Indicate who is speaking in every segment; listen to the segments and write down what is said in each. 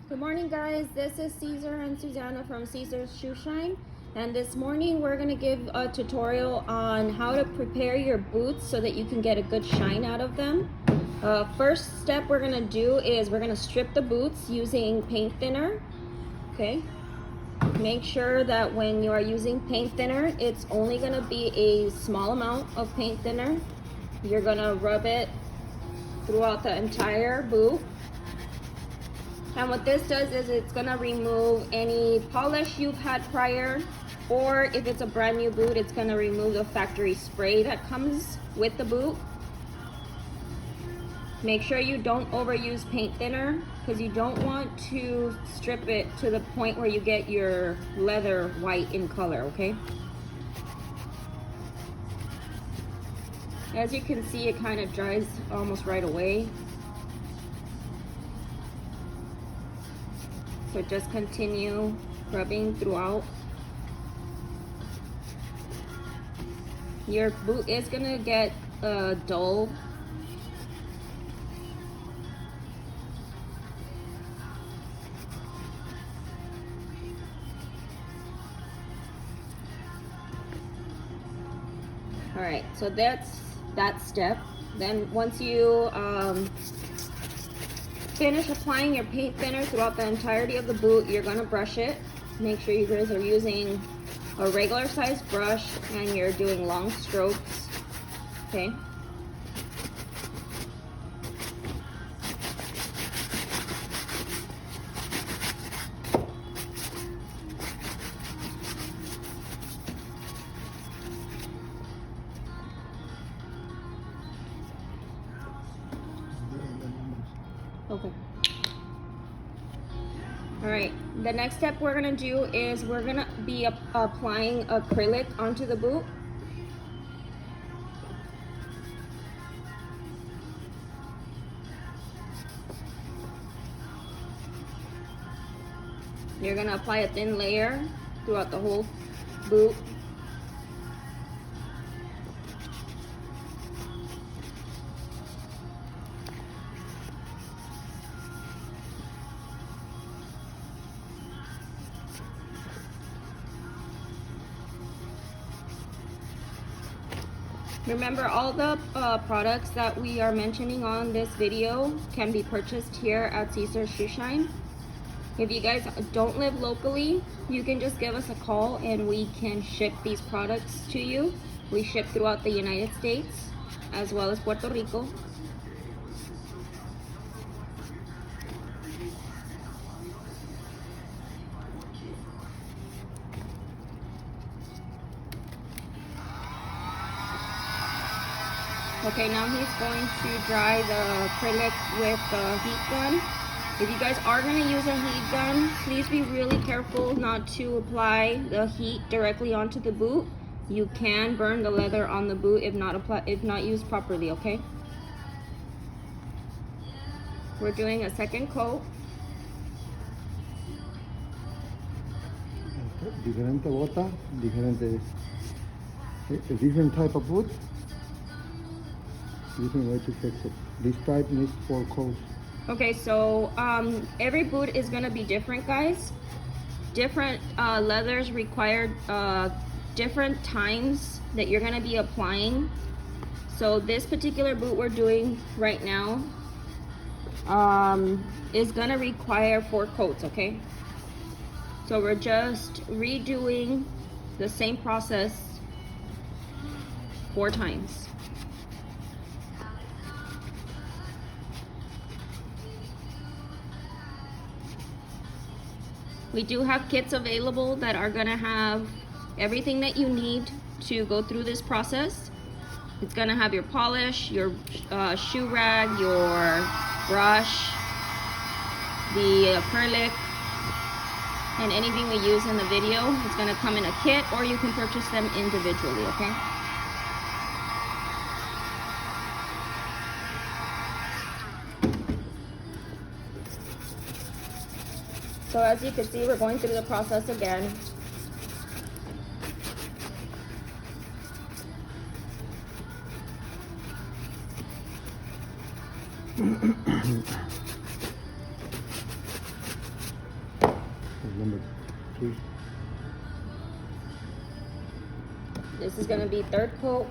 Speaker 1: Good morning, guys. This is Caesar and Susanna from Caesar's Shoe Shine, and this morning we're going to give a tutorial on how to prepare your boots so that you can get a good shine out of them. First step we're going to do is we're going to strip the boots using paint thinner. Okay, make sure that when you are using paint thinner, it's only going to be a small amount of paint thinner. You're going to rub it throughout the entire boot. And what this does is it's gonna remove any polish you've had prior, or if it's a brand new boot, it's gonna remove the factory spray that comes with the boot. Make sure you don't overuse paint thinner because you don't want to strip it to the point where you get your leather white in color, okay? As you can see, it kind of dries almost right away. So just continue rubbing throughout. Your boot is gonna get dull. All right, so that's that step. Then once you finish applying your paint thinner throughout the entirety of the boot, you're gonna brush it. Make sure you guys are using a regular size brush and you're doing long strokes, okay? Okay. All right, the next step we're gonna do is we're gonna be applying acrylic onto the boot. You're gonna apply a thin layer throughout the whole boot. Remember, all the products that we are mentioning on this video can be purchased here at Caesar's Shoe Shine. If you guys don't live locally, you can just give us a call and we can ship these products to you. We ship throughout the United States as well as Puerto Rico. Okay, now he's going to dry the acrylic with the heat gun. If you guys are going to use a heat gun, please be really careful not to apply the heat directly onto the boot. You can burn the leather on the boot if not used properly, okay? We're doing a second coat.
Speaker 2: Diferente bota, diferente, a different type of boot, different way to fix it. This type needs 4 coats.
Speaker 1: Okay, so every boot is gonna be different, guys. Different leathers require different times that you're gonna be applying. So this particular boot we're doing right now is gonna require 4 coats, okay? So we're just redoing the same process 4 times. We do have kits available that are gonna have everything that you need to go through this process. It's gonna have your polish, your shoe rag, your brush, the acrylic, and anything we use in the video. It's gonna come in a kit, or you can purchase them individually, okay? So as you can see, we're going through the process again.
Speaker 2: number 3.
Speaker 1: This is gonna be third coat.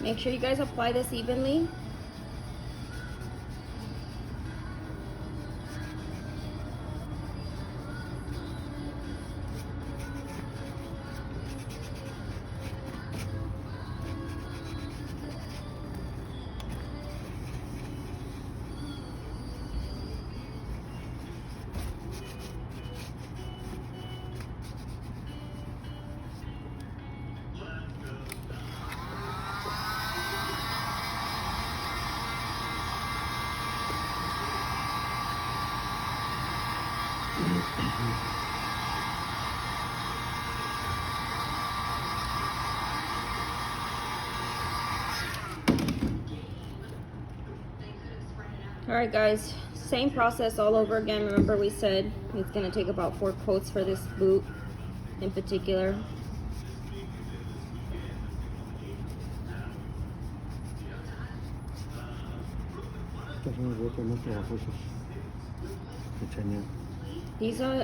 Speaker 1: Make sure you guys apply this evenly. Alright guys, same process all over again. Remember we said it's going to take about 4 coats for this boot in particular.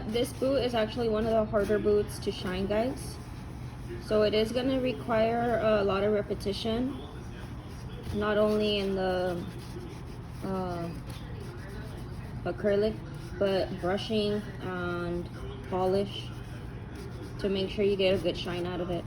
Speaker 1: This boot is actually one of the harder boots to shine, guys. So it is going to require a lot of repetition, not only in the acrylic, but brushing and polish to make sure you get a good shine out of it.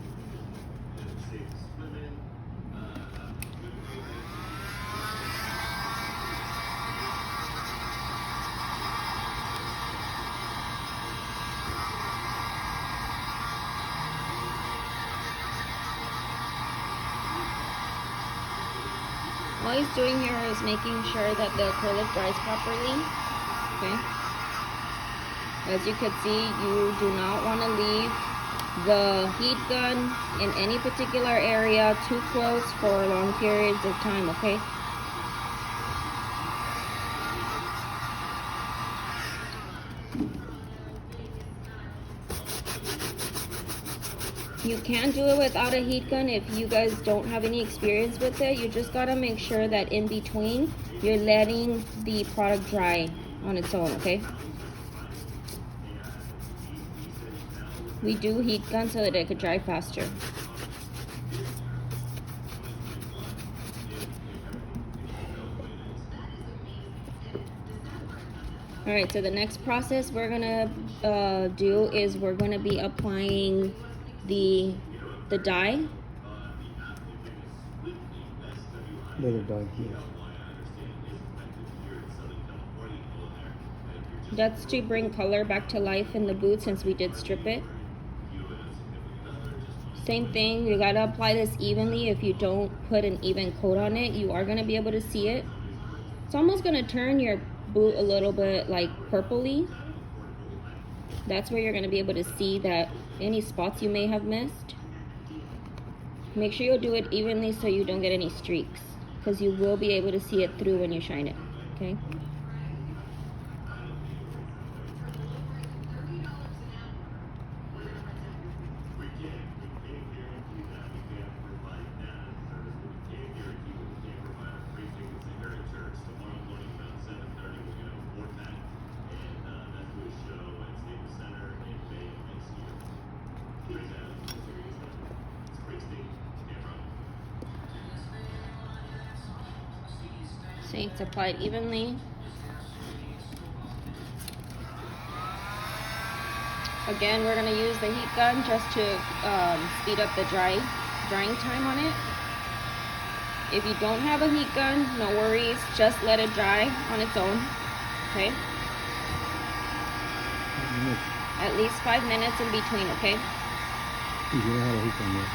Speaker 1: All he's doing here is making sure that the acrylic dries properly. Okay. As you can see, you do not want to leave the heat gun in any particular area too close for long periods of time, okay? You can do it without a heat gun if you guys don't have any experience with it. You just gotta make sure that in between you're letting the product dry on its own, okay? We do heat gun so that it could dry faster. Alright, so the next process we're gonna do is we're gonna be applying the dye.
Speaker 2: Let it dye, yes.
Speaker 1: That's to bring color back to life in the boot since we did strip it. Same thing, you gotta apply this evenly. If you don't put an even coat on it, you are gonna be able to see it. It's almost gonna turn your boot a little bit like purpley. That's where you're gonna be able to see that any spots you may have missed. Make sure you do it evenly so you don't get any streaks, because you will be able to see it through when you shine it, okay? See, it's applied evenly. Again, we're going to use the heat gun just to speed up the drying time on it. If you don't have a heat gun, no worries. Just let it dry on its own. Okay? At least 5 minutes in between, okay?
Speaker 2: You don't have a heat gun yet.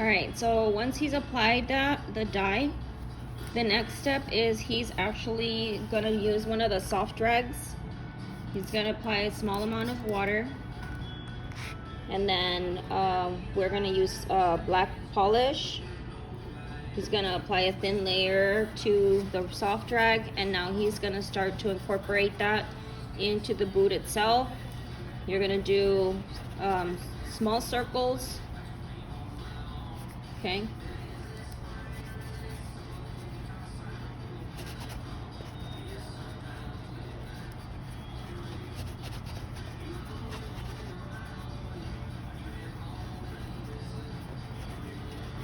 Speaker 1: Alright, so once he's applied the dye, the next step is he's actually gonna use one of the soft rags. He's gonna apply a small amount of water, and then we're gonna use black polish. He's gonna apply a thin layer to the soft rag, and now he's gonna start to incorporate that into the boot itself. You're gonna do small circles, okay?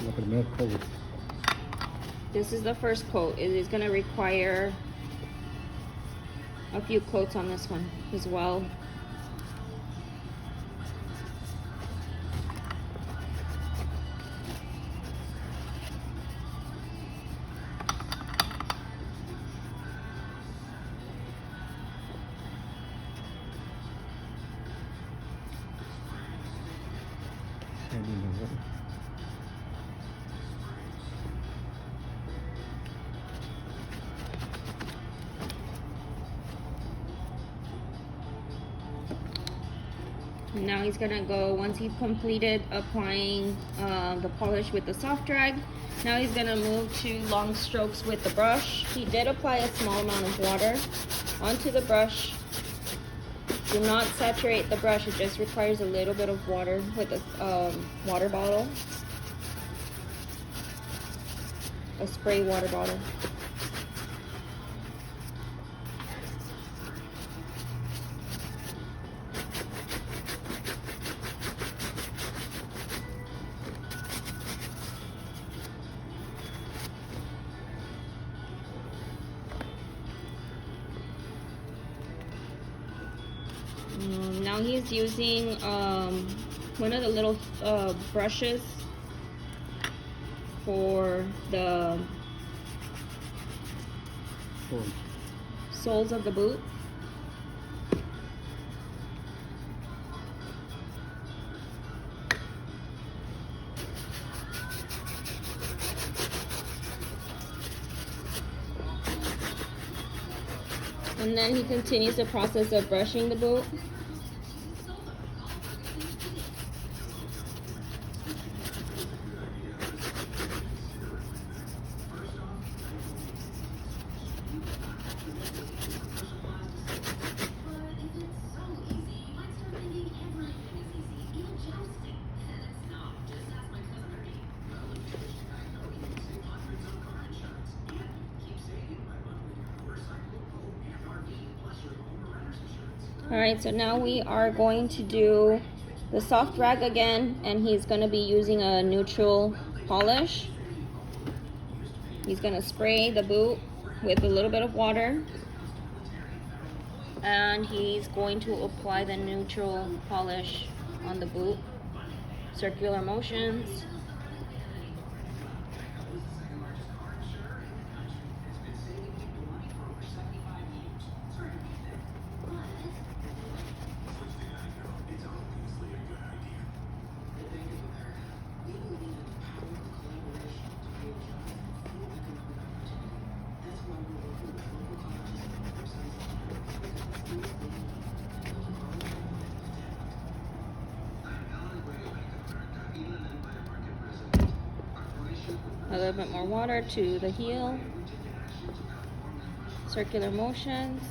Speaker 2: La primera coat.
Speaker 1: This is the first coat. It is gonna require a few coats on this one as well. Now he's gonna go, once he's completed applying the polish with the soft rag, now he's gonna move to long strokes with the brush. He did apply a small amount of water onto the brush. Do not saturate the brush, it just requires a little bit of water with a water bottle, a spray water bottle. Now he's using one of the little brushes for the soles of the boot. And then he continues the process of brushing the boot. Alright, so now we are going to do the soft rag again, and he's going to be using a neutral polish. He's going to spray the boot with a little bit of water, and he's going to apply the neutral polish on the boot. Circular motions. A little bit more water to the heel. Circular motions.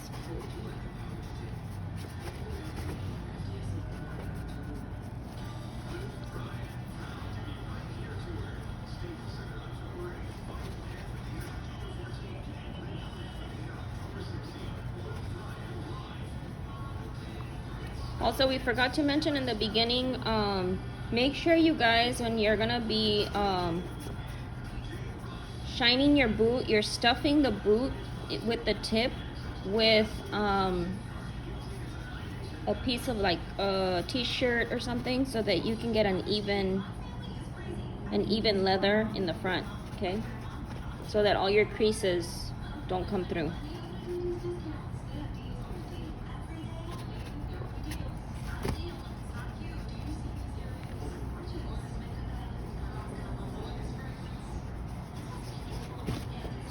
Speaker 1: Also, we forgot to mention in the beginning, make sure you guys, when you're gonna be shining your boot, you're stuffing the boot with the tip with a piece of like a t-shirt or something, so that you can get an even leather in the front, okay? So that all your creases don't come through.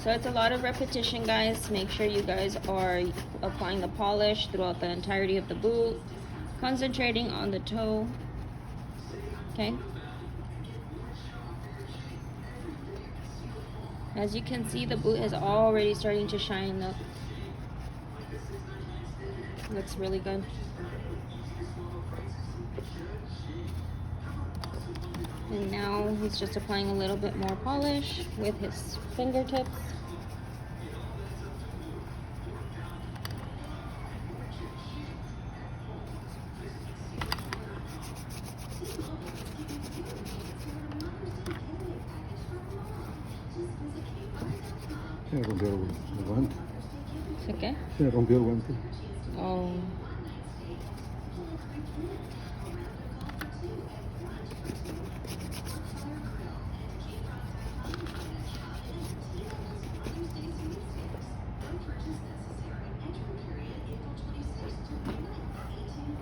Speaker 1: So it's a lot of repetition, guys. Make sure you guys are applying the polish throughout the entirety of the boot, concentrating on the toe. Okay. As you can see, the boot is already starting to shine up. Looks really good. And now he's just applying a little bit more polish with his fingertips.
Speaker 2: Se me rompió el guante.
Speaker 1: ¿Qué?
Speaker 2: Se me rompió el guante.
Speaker 1: Oh.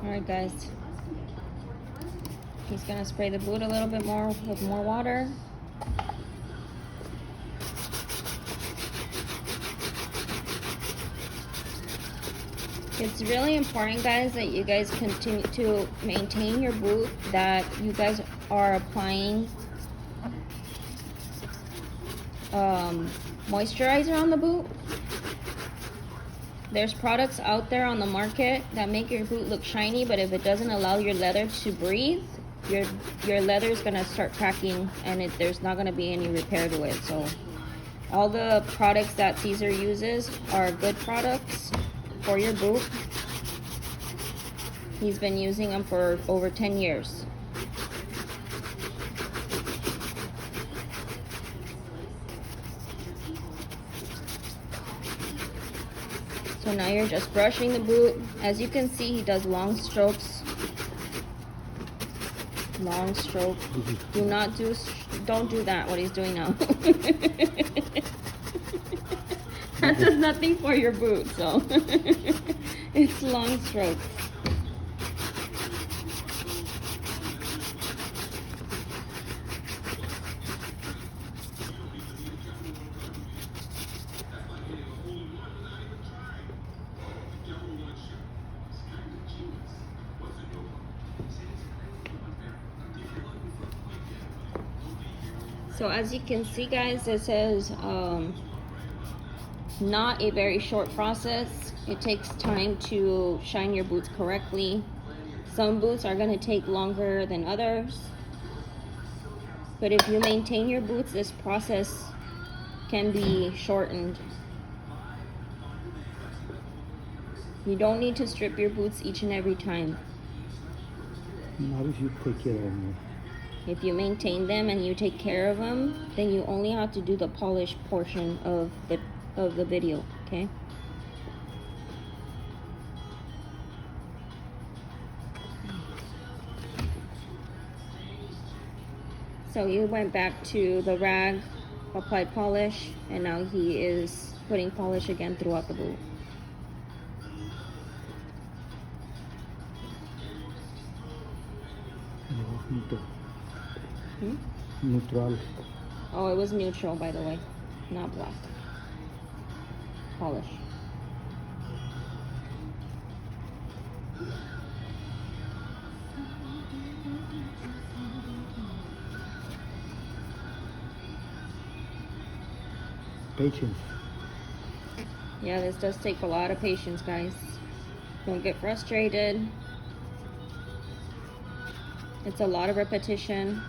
Speaker 1: Alright, guys. He's gonna spray the boot a little bit more with more water. It's really important, guys, that you guys continue to maintain your boot, that you guys are applying moisturizer on the boot. There's products out there on the market that make your boot look shiny, but if it doesn't allow your leather to breathe, your leather is gonna start cracking, and there's not gonna be any repair to it. So all the products that Caesar uses are good products for your boot. He's been using them for over 10 years. So now you're just brushing the boot. As you can see, he does long strokes. Long stroke. Don't do that, what he's doing now. That does nothing for your boot, so it's long strokes. So as you can see, guys, this is not a very short process. It takes time to shine your boots correctly. Some boots are going to take longer than others, but if you maintain your boots, this process can be shortened. You don't need to strip your boots each and every time.
Speaker 2: Not if you take care of them.
Speaker 1: If you maintain them and you take care of them, then you only have to do the polish portion of the video, okay? So he went back to the rag, applied polish, and now he is putting polish again throughout the boot.
Speaker 2: Neutral.
Speaker 1: Oh, it was neutral, by the way, not black. Polish.
Speaker 2: Patience.
Speaker 1: Yeah, this does take a lot of patience, guys. Don't get frustrated. It's a lot of repetition.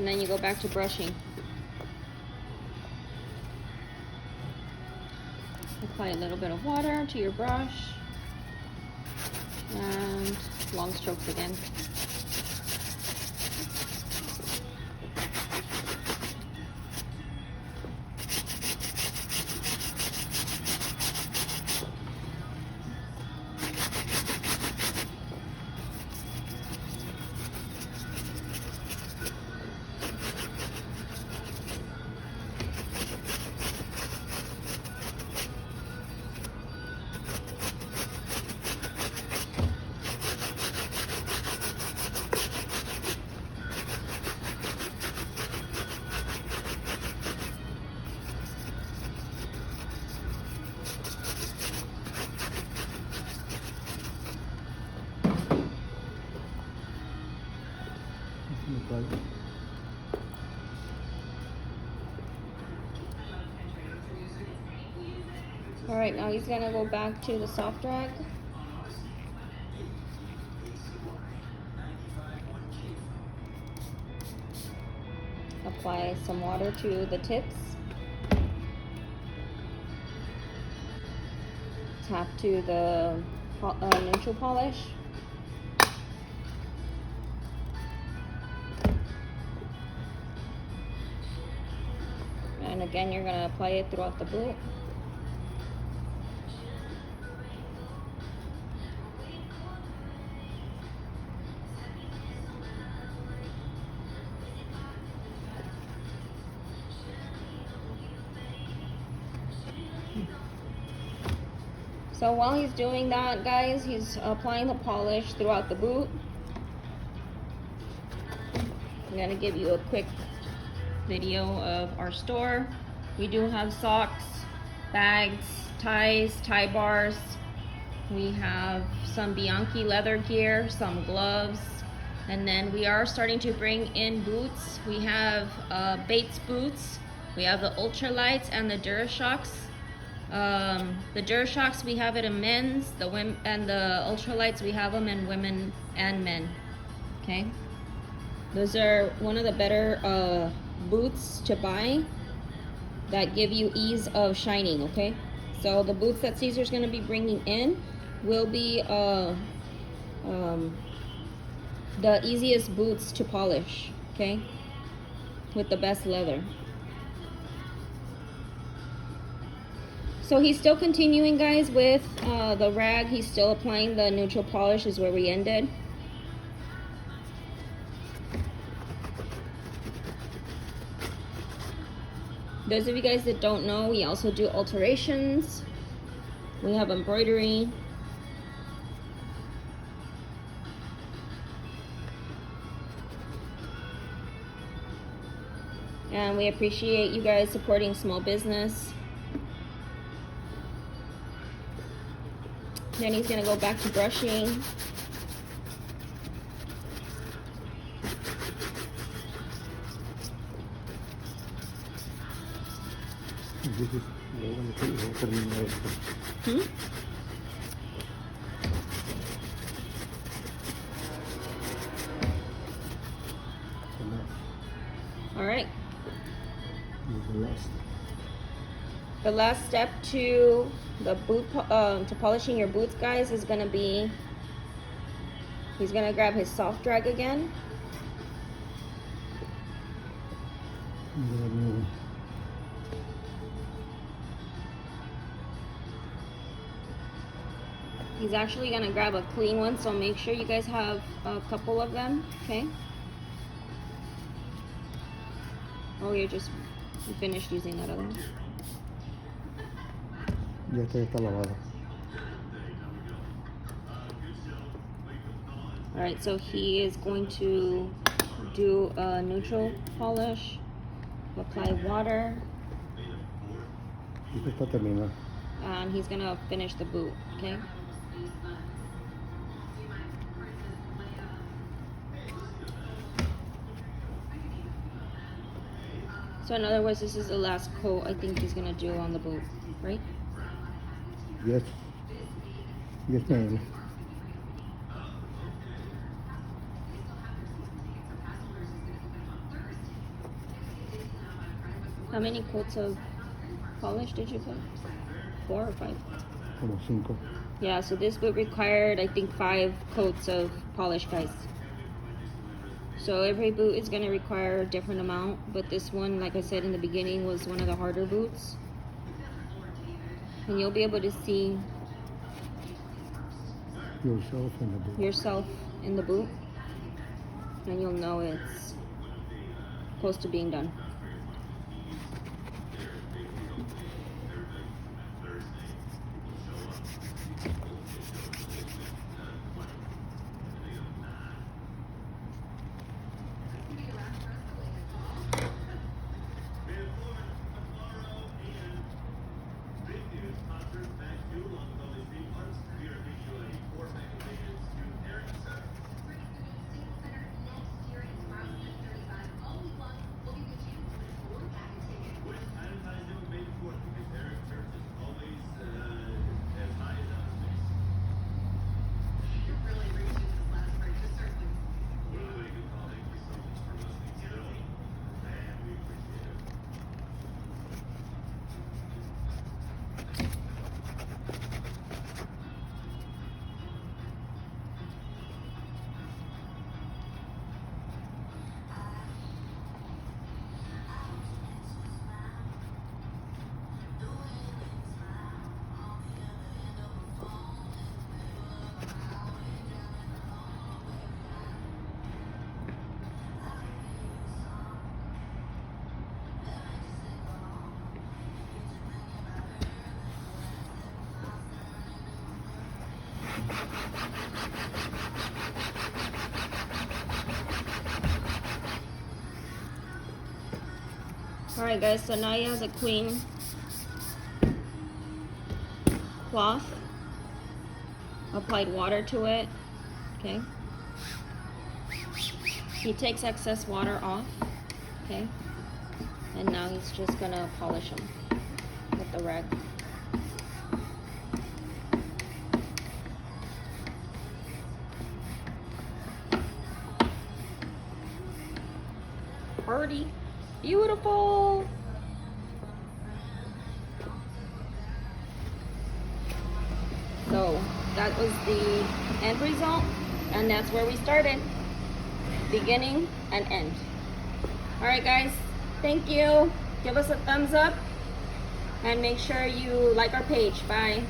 Speaker 1: and then you go back to brushing. Apply a little bit of water to your brush, and long strokes again. All right, now he's gonna go back to the soft rag. Apply some water to the tips. Tap to the neutral polish. And again, you're gonna apply it throughout the boot. So while he's doing that, guys, he's applying the polish throughout the boot. I'm gonna give you a quick video of our store. We do have socks, bags, ties, tie bars. We have some Bianchi leather gear, some gloves, and then we are starting to bring in boots. We have Bates boots. We have the Ultralights and the DuraShocks. The DuraShocks, we have it in men's, and the Ultralights, we have them in women and men. Okay, those are one of the better boots to buy that give you ease of shining. Okay, so the boots that Caesar's going to be bringing in will be the easiest boots to polish. Okay, with the best leather. So he's still continuing, guys, with the rag. He's still applying the neutral polish, is where we ended. Those of you guys that don't know, we also do alterations. We have embroidery. And we appreciate you guys supporting small business. Then he's gonna go back to brushing. All right. The last step to the boot to polishing your boots, guys, is gonna be he's gonna grab his soft drag again. He's actually gonna grab a clean one, so make sure you guys have a couple of them, okay? Oh, you finished using that other one.
Speaker 2: Ya está lavada.
Speaker 1: All right, so he is going to do a neutral polish, apply water,
Speaker 2: Esto está terminado.
Speaker 1: and he's gonna finish the boot, okay? So in other words, this is the last coat I think he's gonna do on the boot, right?
Speaker 2: Yes. Yes, ma'am.
Speaker 1: How many coats of polish did you put? 4 or 5?
Speaker 2: Como 5.
Speaker 1: Yeah, so this boot required, I think, 5 coats of polish, guys. So every boot is going to require a different amount, but this one, like I said in the beginning, was one of the harder boots. And you'll be able to see
Speaker 2: Yourself in the boot.
Speaker 1: and you'll know it's close to being done. Alright guys, so now he has a clean cloth. Applied water to it. Okay. He takes excess water off. Okay. And now he's just gonna polish them with the rag. Pretty. Beautiful. So that was the end result, and that's where we started. Beginning and end. All right guys, thank you. Give us a thumbs up and make sure you like our page. Bye.